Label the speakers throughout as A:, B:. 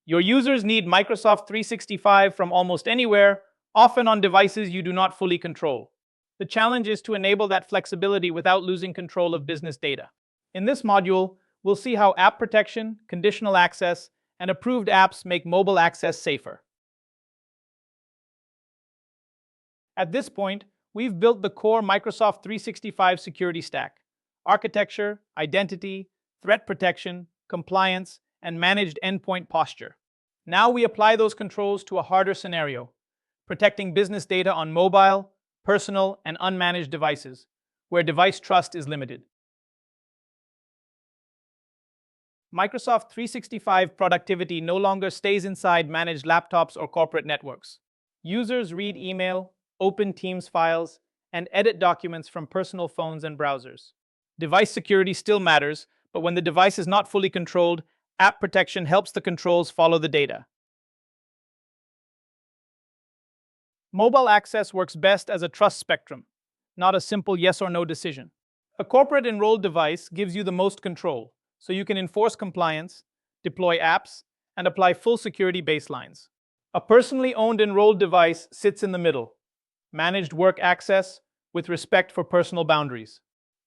A: Your users need Microsoft 365 from almost anywhere, often on devices you do not fully control. The challenge is to enable that flexibility without losing control of business data. In this module, we'll see how app protection, conditional access, and approved apps make mobile access safer. At this point, we've built the core Microsoft 365 security stack: architecture, identity, threat protection, compliance, and managed endpoint posture. Now we apply those controls to a harder scenario: protecting business data on mobile, personal, and unmanaged devices, where device trust is limited. Microsoft 365 productivity no longer stays inside managed laptops or corporate networks. Users read email, open Teams files, and edit documents from personal phones and browsers. Device security still matters, but when the device is not fully controlled, app protection helps the controls follow the data. Mobile access works best as a trust spectrum, not a simple yes or no decision. A corporate enrolled device gives you the most control, so you can enforce compliance, deploy apps, and apply full security baselines. A personally owned enrolled device sits in the middle: managed work access with respect for personal boundaries.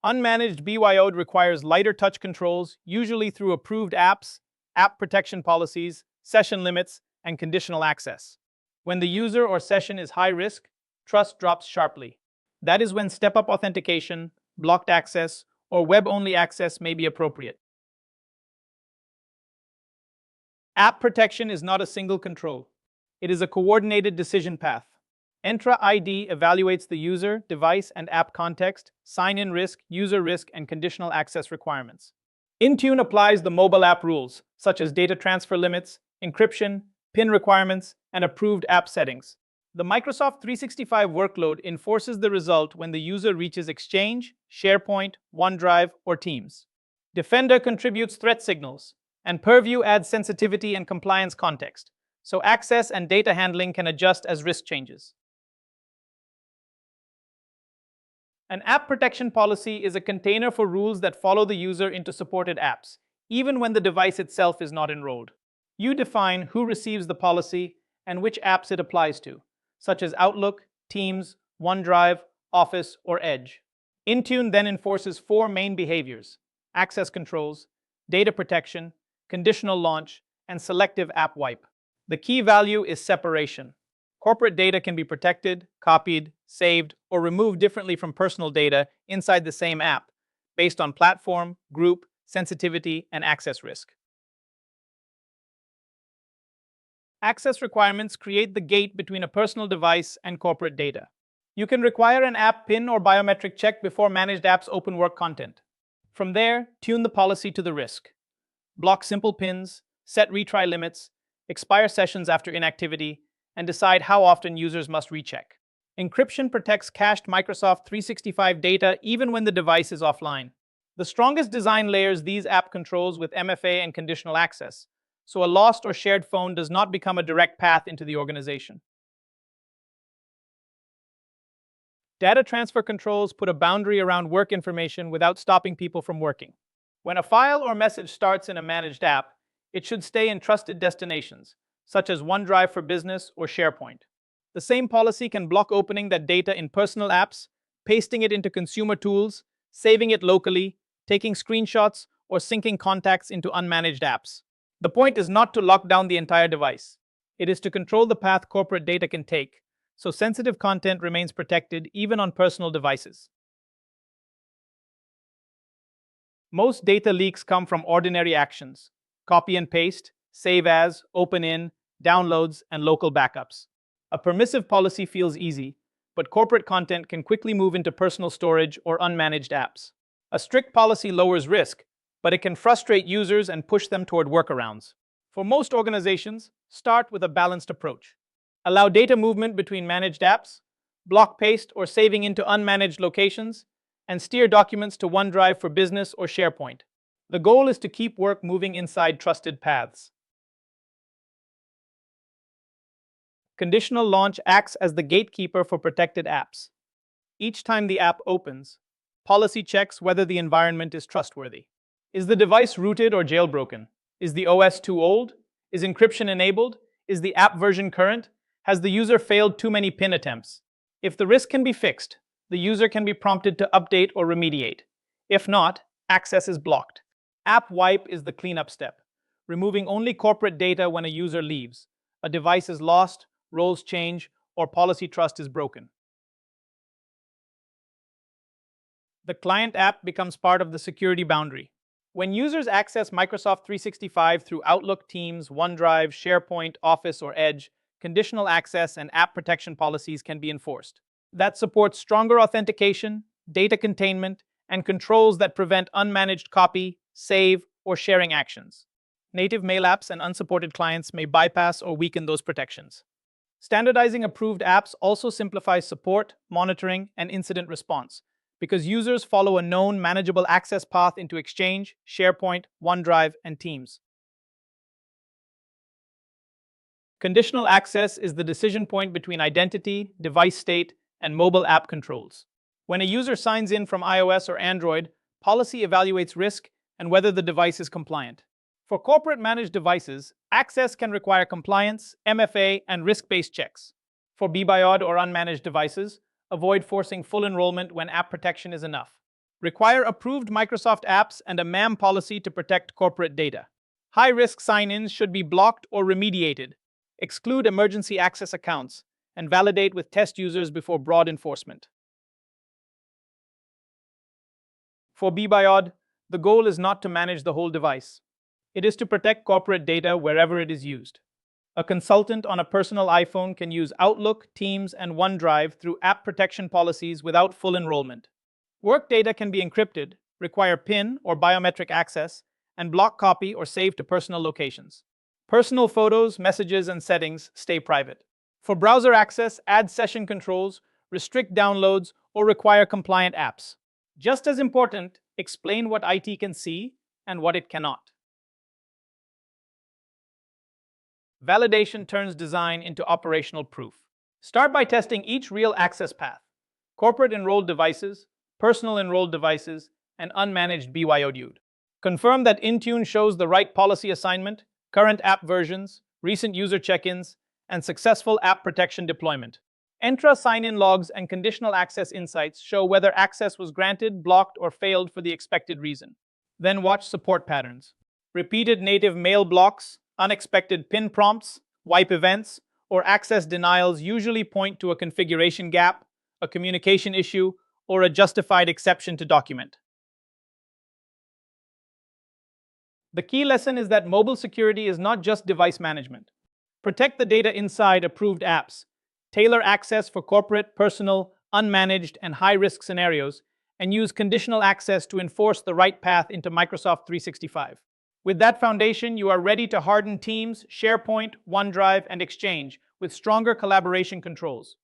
A: Unmanaged BYOD requires lighter touch controls, usually through approved apps, app protection policies, session limits, and conditional access. When the user or session is high risk, trust drops sharply. That is when step-up authentication, blocked access, or web-only access may be appropriate. App protection is not a single control. It is a coordinated decision path. Entra ID evaluates the user, device, and app context, sign-in risk, user risk, and conditional access requirements. Intune applies the mobile app rules, such as data transfer limits, encryption, PIN requirements, and approved app settings. The Microsoft 365 workload enforces the result when the user reaches Exchange, SharePoint, OneDrive, or Teams. Defender contributes threat signals, and Purview adds sensitivity and compliance context, so access and data handling can adjust as risk changes. An app protection policy is a container for rules that follow the user into supported apps, even when the device itself is not enrolled. You define who receives the policy and which apps it applies to, such as Outlook, Teams, OneDrive, Office, or Edge. Intune then enforces 4 main behaviors: access controls, data protection, conditional launch, and selective app wipe. The key value is separation. Corporate data can be protected, copied, saved, or removed differently from personal data inside the same app, based on platform, group, sensitivity, and access risk. Access requirements create the gate between a personal device and corporate data. You can require an app PIN or biometric check before managed apps open work content. From there, tune the policy to the risk. Block simple PINs, set retry limits, expire sessions after inactivity, and decide how often users must recheck. Encryption protects cached Microsoft 365 data even when the device is offline. The strongest design layers these app controls with MFA and conditional access, so a lost or shared phone does not become a direct path into the organization. Data transfer controls put a boundary around work information without stopping people from working. When a file or message starts in a managed app, it should stay in trusted destinations, such as OneDrive for Business or SharePoint. The same policy can block opening that data in personal apps, pasting it into consumer tools, saving it locally, taking screenshots, or syncing contacts into unmanaged apps. The point is not to lock down the entire device. It is to control the path corporate data can take, so sensitive content remains protected even on personal devices. Most data leaks come from ordinary actions: copy and paste, save as, open in, downloads, and local backups. A permissive policy feels easy, but corporate content can quickly move into personal storage or unmanaged apps. A strict policy lowers risk, but it can frustrate users and push them toward workarounds. For most organizations, start with a balanced approach. Allow data movement between managed apps, block paste or saving into unmanaged locations, and steer documents to OneDrive for Business or SharePoint. The goal is to keep work moving inside trusted paths. Conditional launch acts as the gatekeeper for protected apps. Each time the app opens, policy checks whether the environment is trustworthy. Is the device rooted or jailbroken? Is the OS too old? Is encryption enabled? Is the app version current? Has the user failed too many PIN attempts? If the risk can be fixed, the user can be prompted to update or remediate. If not, access is blocked. App wipe is the cleanup step, removing only corporate data when a user leaves, a device is lost, roles change, or policy trust is broken. The client app becomes part of the security boundary. When users access Microsoft 365 through Outlook, Teams, OneDrive, SharePoint, Office, or Edge, conditional access and app protection policies can be enforced. That supports stronger authentication, data containment, and controls that prevent unmanaged copy, save, or sharing actions. Native mail apps and unsupported clients may bypass or weaken those protections. Standardizing approved apps also simplifies support, monitoring, and incident response, because users follow a known manageable access path into Exchange, SharePoint, OneDrive, and Teams. Conditional access is the decision point between identity, device state, and mobile app controls. When a user signs in from iOS or Android, policy evaluates risk and whether the device is compliant. For corporate managed devices, access can require compliance, MFA, and risk-based checks. For BYOD or unmanaged devices, avoid forcing full enrollment when app protection is enough. Require approved Microsoft apps and a MAM policy to protect corporate data. High-risk sign-ins should be blocked or remediated. Exclude emergency access accounts, and validate with test users before broad enforcement. For BYOD, the goal is not to manage the whole device. It is to protect corporate data wherever it is used. A consultant on a personal iPhone can use Outlook, Teams, and OneDrive through app protection policies without full enrollment. Work data can be encrypted, require PIN or biometric access, and block copy or save to personal locations. Personal photos, messages, and settings stay private. For browser access, add session controls, restrict downloads, or require compliant apps. Just as important, explain what IT can see and what it cannot. Validation turns design into operational proof. Start by testing each real access path: corporate enrolled devices, personal enrolled devices, and unmanaged BYOD. Confirm that Intune shows the right policy assignment, current app versions, recent user check-ins, and successful app protection deployment. Entra sign-in logs and conditional access insights show whether access was granted, blocked, or failed for the expected reason. Then watch support patterns. Repeated native mail blocks, unexpected PIN prompts, wipe events, or access denials usually point to a configuration gap, a communication issue, or a justified exception to document. The key lesson is that mobile security is not just device management. Protect the data inside approved apps. Tailor access for corporate, personal, unmanaged, and high-risk scenarios, and use conditional access to enforce the right path into Microsoft 365. With that foundation, you are ready to harden Teams, SharePoint, OneDrive, and Exchange with stronger collaboration controls.